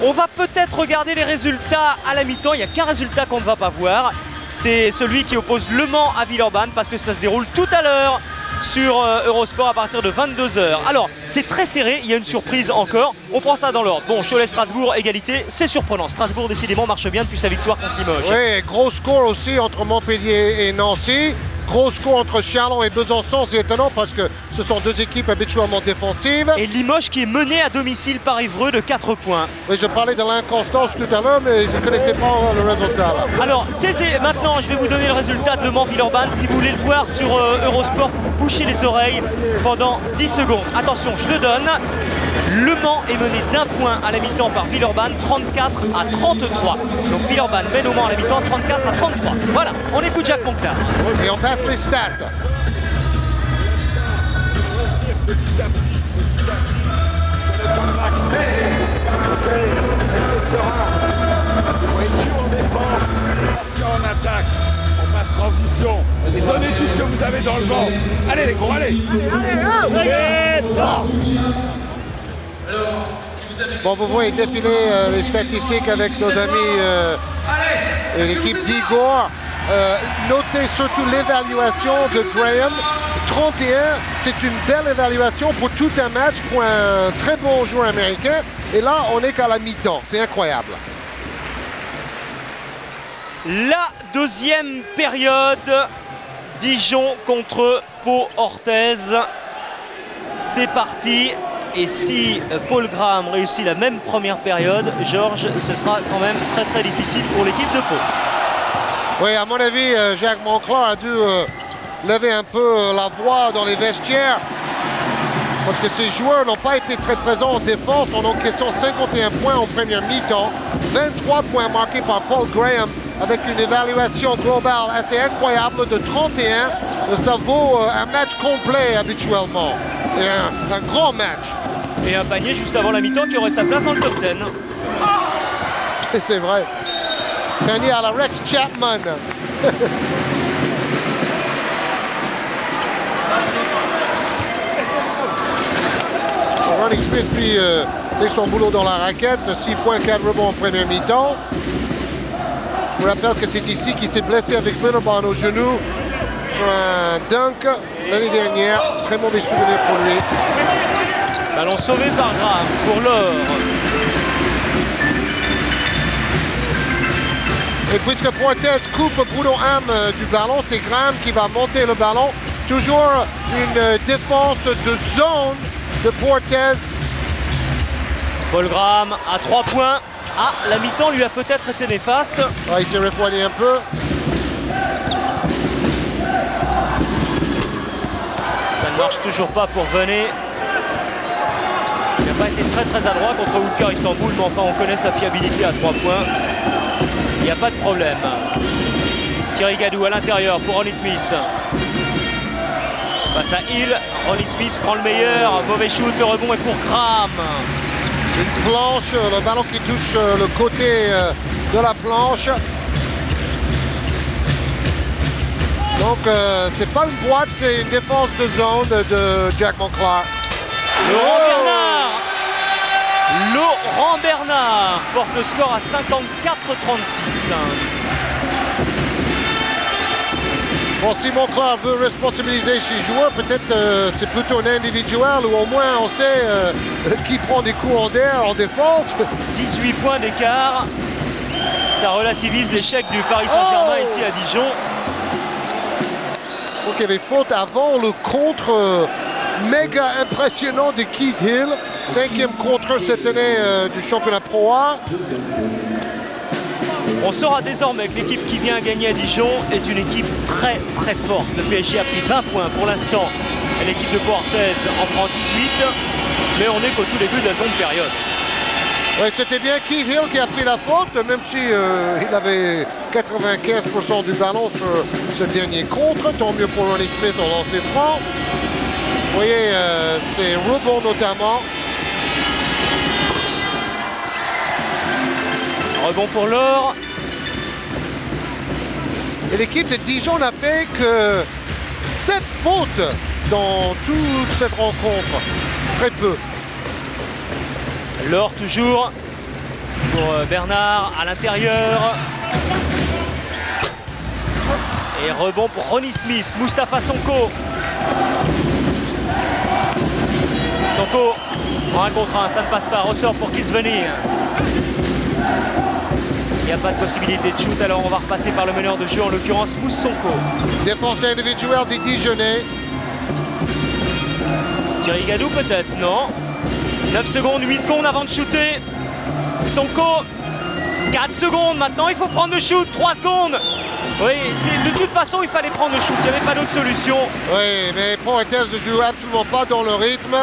On va peut-être regarder les résultats à la mi-temps. Il n'y a qu'un résultat qu'on ne va pas voir. C'est celui qui oppose Le Mans à Villeurbanne parce que ça se déroule tout à l'heure sur Eurosport à partir de 22 h. Alors, c'est très serré, il y a une surprise encore. On prend ça dans l'ordre. Bon, Cholet-Strasbourg, égalité, c'est surprenant. Strasbourg, décidément, marche bien depuis sa victoire contre Limoges. Oui, gros score aussi entre Montpellier et Nancy. Gros score entre Châlons et Besançon, c'est étonnant parce que ce sont deux équipes habituellement défensives. Et Limoges qui est mené à domicile par Évreux de 4 points. Oui, je parlais de l'inconstance tout à l'heure, mais je ne connaissais pas le résultat. Là. Alors, maintenant, je vais vous donner le résultat de Le Mans-Villeurbanne. Si vous voulez le voir sur Eurosport, vous bouchez les oreilles pendant 10 secondes. Attention, je le donne. Le Mans est mené d'1 point à la mi-temps par Villeurbanne, 34 à 33. Donc Villeurbanne mène au Mans à la mi-temps, 34 à 33. Voilà, on écoute Jacques Monclar. Et on passe les stats. Petit à petit, restez serein. Vous êtes dur en défense, patient en attaque. On passe transition. Et donnez tout ce que vous avez dans le ventre. Allez les gros, allez. Bon, vous voyez défiler les statistiques avec nos amis et l'équipe d'Igor. Notez surtout l'évaluation de Graham. 31, c'est une belle évaluation pour tout un match, pour un très bon joueur américain. Et là, on n'est qu'à la mi-temps. C'est incroyable. La deuxième période, Dijon contre Pau-Orthez. C'est parti. Et si Paul Graham réussit la même première période, Georges, ce sera quand même très très difficile pour l'équipe de Pau. Oui, à mon avis, Jacques Monclar a dû lever un peu la voix dans les vestiaires. Parce que ces joueurs n'ont pas été très présents en défense. On encaissé 51 points en première mi-temps. 23 points marqués par Paul Graham avec une évaluation globale assez incroyable de 31. Ça vaut un match complet habituellement. Et un grand match. Et un panier juste avant la mi-temps qui aurait sa place dans le top 10. Et c'est vrai. Panier à la Rex Chapman. Ronnie Smith puis fait son boulot dans la raquette. 6 points, 4 rebonds en première mi-temps. Je vous rappelle que c'est ici qu'il s'est blessé avec Villeurbanne au genou sur un dunk l'année dernière. Très mauvais souvenir pour lui. Ballon sauvé par Graham pour l'or. Et puisque Portez coupe Boudon-Ham du ballon, c'est Graham qui va monter le ballon. Toujours une défense de zone de Portez. Paul Graham à 3 points. Ah, la mi-temps lui a peut-être été néfaste. Ah, il s'est refroidi un peu. Ça ne marche toujours pas pour Venet. Il n'a pas été très adroit contre Ulker Istanbul, mais enfin on connaît sa fiabilité à 3 points. Il n'y a pas de problème. Thierry Gadou à l'intérieur pour Ronnie Smith. Face à Hill, Ronnie Smith prend le meilleur. Mauvais shoot, le rebond est pour Graham. Une planche, le ballon qui touche le côté de la planche. Donc c'est pas une boîte, c'est une défense de zone de Jacques Monclar. Laurent Bernard porte le score à 54-36. Bon, si Monclar veut responsabiliser ses joueurs, peut-être c'est plutôt un individuel ou au moins on sait qui prend des coups en d'air en défense. 18 points d'écart. Ça relativise l'échec du Paris Saint-Germain ici à Dijon. Donc il y avait faute avant le contre méga impressionnant de Keith Hill. 5e contre cette année du championnat Pro A. On saura désormais que l'équipe qui vient gagner à Dijon est une équipe très forte. Le PSG a pris 20 points pour l'instant. L'équipe de Pau-Orthez en prend 18. Mais on est qu'au tout début de la seconde période. Ouais, c'était bien Keith Hill qui a pris la faute, même si il avait 95% du ballon sur ce dernier contre. Tant mieux pour Ronnie Smith au lancer franc. Vous voyez, c'est rebond notamment. Rebond pour l'or. Et l'équipe de Dijon n'a fait que 7 fautes dans toute cette rencontre. Très peu. L'or toujours. pour Bernard à l'intérieur. Et rebond pour Ronnie Smith, Moustapha Sonko. Sonko en 1 contre 1, ça ne passe pas, ressort pour Kisvenir. Il n'y a pas de possibilité de shoot, alors on va repasser par le meneur de jeu, en l'occurrence Mousse Sonko. Défense individuelle des Dijonais. Thierry Gadou peut-être, non. 9 secondes, 8 secondes avant de shooter. Sonko, 4 secondes maintenant, il faut prendre le shoot, 3 secondes. Oui, de toute façon, il fallait prendre le shoot, il n'y avait pas d'autre solution. Oui, mais Poitiers ne joue absolument pas dans le rythme.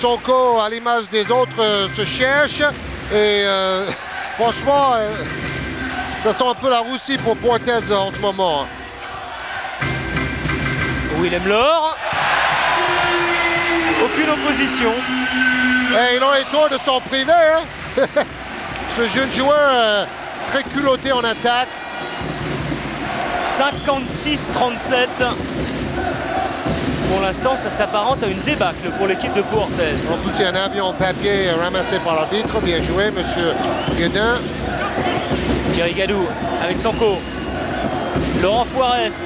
Sonko, à l'image des autres, se cherche. Et franchement, ça sent un peu la roussie pour Poitiers en ce moment. Willem Laure. Aucune opposition. Et il aurait tort de s'en priver. Hein. Ce jeune joueur très culotté en attaque. 56-37. Pour l'instant, ça s'apparente à une débâcle pour l'équipe de Poitiers. En plus, il y a un avion en papier ramassé par l'arbitre. Bien joué, monsieur Guedin. Thierry Gadou avec Sonko. Laurent Forest.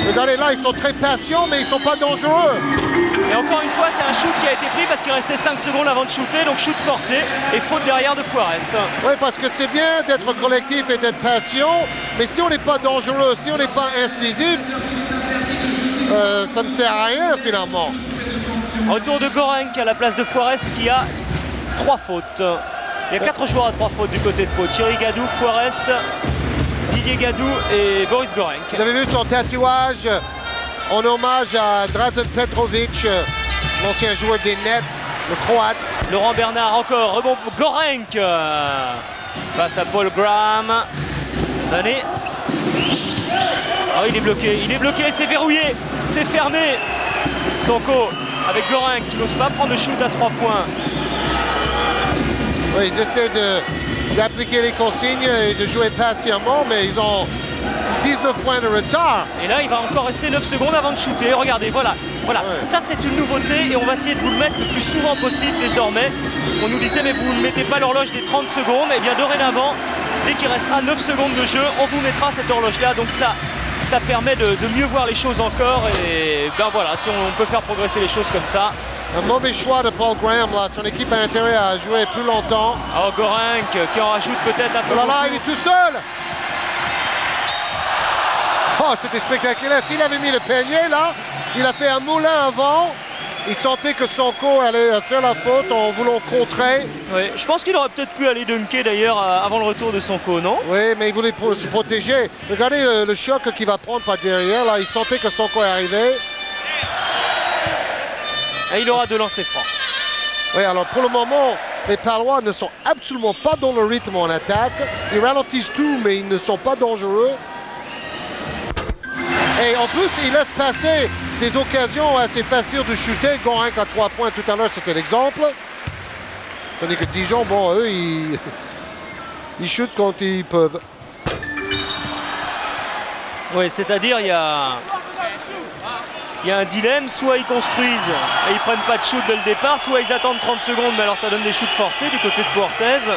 Regardez là, ils sont très patients, mais ils ne sont pas dangereux. Et encore une fois, c'est un shoot qui a été pris parce qu'il restait 5 secondes avant de shooter, donc shoot forcé et faute derrière de Forest. Oui, parce que c'est bien d'être collectif et d'être patient, mais si on n'est pas dangereux, si on n'est pas incisif, ça ne sert à rien finalement. Retour de Gorenk à la place de Forest qui a 3 fautes. Il y a 4 joueurs à 3 fautes du côté de Pau. Thierry Gadou, Forest, Didier Gadou et Boris Gorenk. Vous avez vu son tatouage en hommage à Drazen Petrovic, l'ancien joueur des Nets, le Croate. Laurent Bernard encore, rebond pour Gorenk face à Paul Graham. Allez. Oh, il est bloqué, c'est verrouillé, c'est fermé. Sonko avec Gorenk qui n'ose pas prendre le shoot à 3 points. Oui, ils essaient d'appliquer les consignes et de jouer patiemment, mais ils ont 19 points de retard. Et là, il va encore rester 9 secondes avant de shooter. Regardez, voilà. Ouais. Ça, c'est une nouveauté et on va essayer de vous le mettre le plus souvent possible désormais. On nous disait, mais vous ne mettez pas l'horloge des 30 secondes. Et bien, dorénavant, dès qu'il restera 9 secondes de jeu, on vous mettra cette horloge-là. Donc ça permet de mieux voir les choses encore. Et ben voilà, si on peut faire progresser les choses comme ça. Un mauvais choix de Paul Graham là. Son équipe a intérêt à jouer plus longtemps. Oh, Gorenk qui en rajoute peut-être un peu. Oh là là, il est tout seul. Oh, c'était spectaculaire. S'il avait mis le panier là, il a fait un moulin avant. Il sentait que Sonko allait faire la faute en voulant contrer. Oui, je pense qu'il aurait peut-être pu aller dunker d'ailleurs avant le retour de Sonko, non? Oui, mais il voulait se protéger. Regardez le choc qu'il va prendre par derrière. Là, il sentait que Sonko est arrivé. Et il aura 2 lancers francs. Oui, alors pour le moment, les Palois ne sont absolument pas dans le rythme en attaque. Ils ralentissent tout, mais ils ne sont pas dangereux. Et en plus, ils laissent passer des occasions assez faciles de shooter. Gorenk à 3 points tout à l'heure, c'était l'exemple. Tandis que Dijon, bon, eux, ils shootent quand ils peuvent. Oui, c'est-à-dire, il y a un dilemme, soit ils construisent et ils prennent pas de shoot dès le départ, soit ils attendent 30 secondes, mais alors ça donne des shoots forcés du côté de Poitiers.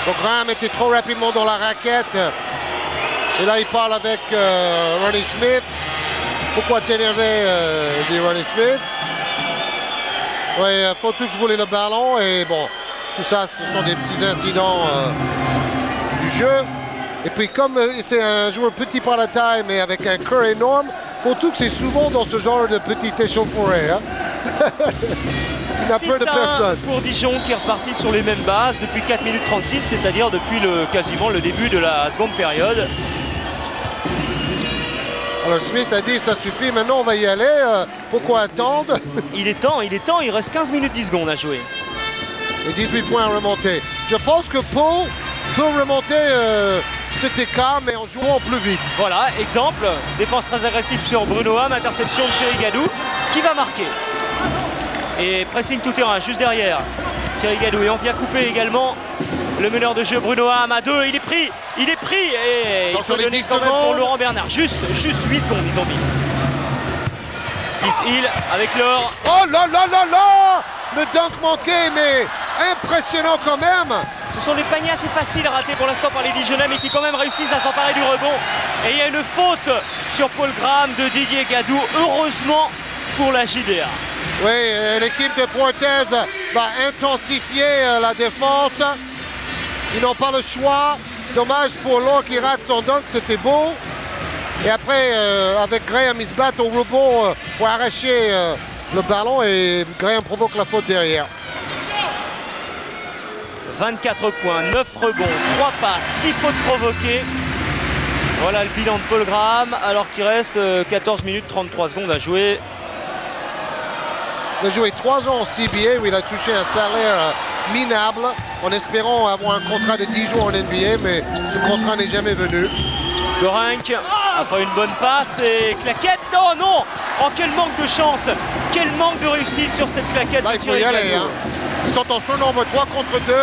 Donc Graham était trop rapidement dans la raquette. Et là, il parle avec Ronnie Smith. Pourquoi t'énerver, dit Ronnie Smith. Oui, faut tous voler le ballon. Et bon, tout ça, ce sont des petits incidents du jeu. Et puis comme c'est un joueur petit par la taille, mais avec un cœur énorme, Fautoux c'est souvent dans ce genre de petit échauffourée. Hein. Il n'a peur de personne. Pour Dijon qui est reparti sur les mêmes bases depuis 4 minutes 36, c'est-à-dire depuis quasiment le début de la seconde période. Alors Smith a dit ça suffit, maintenant on va y aller. Pourquoi attendre? Il est temps, il reste 15 minutes 10 secondes à jouer. Et 18 points remontés. Je pense que Pau peut remonter cet écart, mais en jouant plus vite. Voilà, exemple, défense très agressive sur Bruno Ham, interception de Thierry Gadou, qui va marquer. Et pressing tout terrain, juste derrière Thierry Gadou. Et on vient couper également le meneur de jeu Bruno Ham à 2. Il est pris, et il faut donner quand même pour Laurent Bernard. Juste 8 secondes, ils ont mis. Kiss Hill avec l'or. Oh là là là là! le dunk manqué, mais impressionnant quand même. Ce sont des paniers assez faciles ratés pour l'instant par les Dijonais, mais qui quand même réussissent à s'emparer du rebond. Et il y a une faute sur Paul Graham de Didier Gadou, heureusement pour la JDA. Oui, l'équipe de Pointez va intensifier la défense. Ils n'ont pas le choix. Dommage pour Laure qui rate son dunk, c'était beau. Et après, avec Graham, ils se battent au rebond pour arracher le ballon et Graham provoque la faute derrière. 24 points, 9 rebonds, 3 passes, 6 fautes provoquées. Voilà le bilan de Paul Graham, alors qu'il reste 14 minutes 33 secondes à jouer. Il a joué 3 ans en CBA où il a touché un salaire minable en espérant avoir un contrat de 10 jours en NBA, mais ce contrat n'est jamais venu. Gorenc, après une bonne passe et claquette. Oh non! Oh, quel manque de chance! Quel manque de réussite sur cette claquette. Là, il faut y aller. Hein. Ils sont en surnombre 3 contre 2.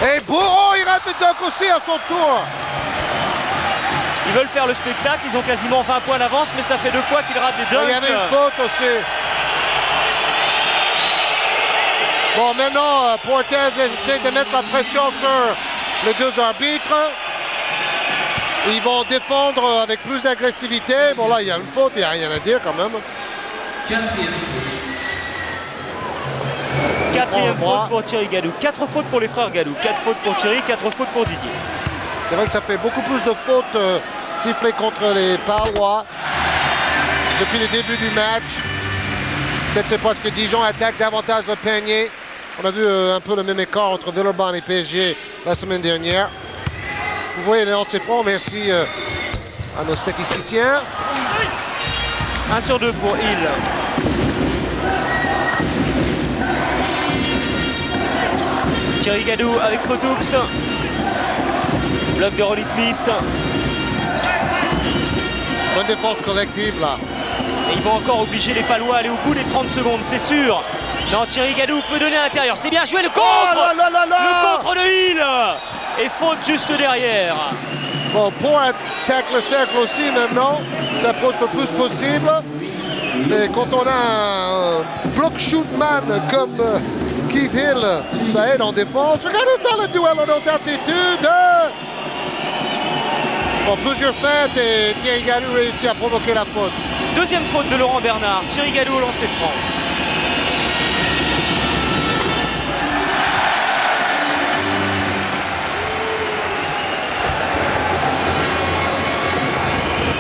Et Bourreau, il rate le dunk aussi à son tour. Ils veulent faire le spectacle, ils ont quasiment 20 points d'avance, mais ça fait 2 fois qu'ils ratent des dunks. Il y avait une faute aussi. Bon, maintenant, Pointez essaie de mettre la pression sur les 2 arbitres. Ils vont défendre avec plus d'agressivité. Bon, là, il y a une faute, il n'y a rien à dire quand même. Quatrième faute pour Thierry Gadou. 4 fautes pour les frères Gadou. 4 fautes pour Thierry, 4 fautes pour Didier. C'est vrai que ça fait beaucoup plus de fautes sifflées contre les Palois depuis le début du match. Peut-être c'est parce que Dijon attaque davantage le panier. On a vu un peu le même écart entre Villeurbanne et PSG la semaine dernière. Vous voyez les lancers francs, merci à nos statisticiens. 1 sur 2 pour Hill. Thierry Gadou avec Photoux. Bloc de Ronnie Smith. Bonne défense collective là. Et ils vont encore obliger les Palois à aller au bout des 30 secondes, c'est sûr. Non, Thierry Gadou peut donner à l'intérieur. C'est bien joué, le contre! Oh là là là. Le contre de Hill! Et faute juste derrière. Bon, pour attaquer le cercle aussi maintenant, s'approche le plus possible. Mais quand on a un block shoot man comme Keith Hill, ça aide en défense. Regardez ça, le duel en haute altitude. Bon, plusieurs feintes et Thierry Gadou réussit à provoquer la faute. Deuxième faute de Laurent Bernard. Thierry Gadou au lancer franc.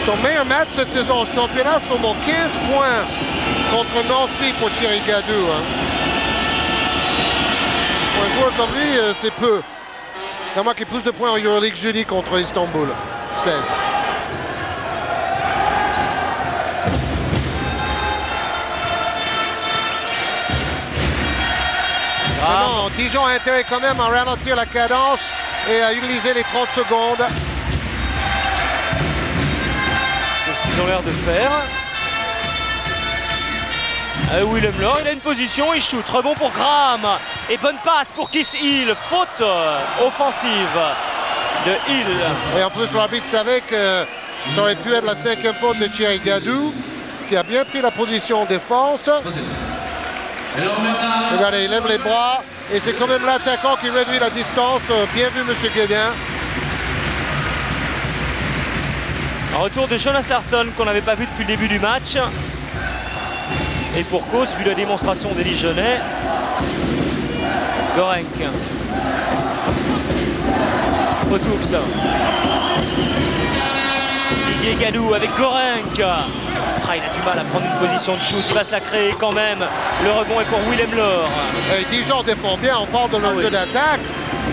Son meilleur match cette saison au championnat, seulement 15 points contre Nancy pour Thierry Gadou. Hein. Pour un joueur comme lui, c'est peu. Il a marqué plus de points en Euroleague jeudi contre Istanbul. 16. Maintenant, Dijon a intérêt quand même à ralentir la cadence et à utiliser les 30 secondes. C'est ce qu'ils ont l'air de faire. Willem Laure, il a une position, il shoot. Rebond pour Graham. Et bonne passe pour Keith Hill. Faute offensive de Hill. Et en plus, l'arbitre savait que ça aurait pu être la 5e faute de Thierry Gadou, qui a bien pris la position en défense. Regardez, il lève les bras. Et c'est quand même l'attaquant qui réduit la distance. Bien vu, M. Guédin. Un retour de Jonas Larsson qu'on n'avait pas vu depuis le début du match. Et pour cause, vu la démonstration des Dijonais. Gorenc. Photoux. Didier Gadou avec Gorenc. Ah, il a du mal à prendre une position de shoot. Il va se la créer quand même. Le rebond est pour Willem Laure. Et Dijon défend bien. On parle de leur jeu d'attaque.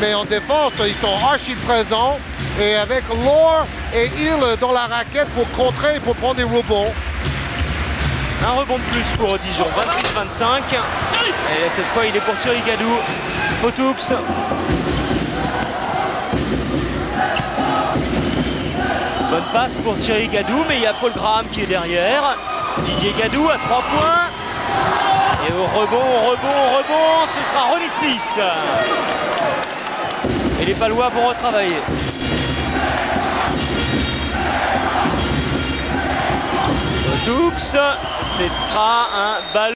Mais en défense, ils sont archi présents. Et avec Laure et Hill dans la raquette pour contrer et pour prendre des rebonds. Un rebond de plus pour Dijon, 26-25. Et cette fois, il est pour Thierry Gadou. Photoux. Bonne passe pour Thierry Gadou, mais il y a Paul Graham qui est derrière. Didier Gadou à 3 points. Et au rebond, ce sera Ronnie Smith. Et les Palois vont retravailler. Photoux, ce sera un ballon.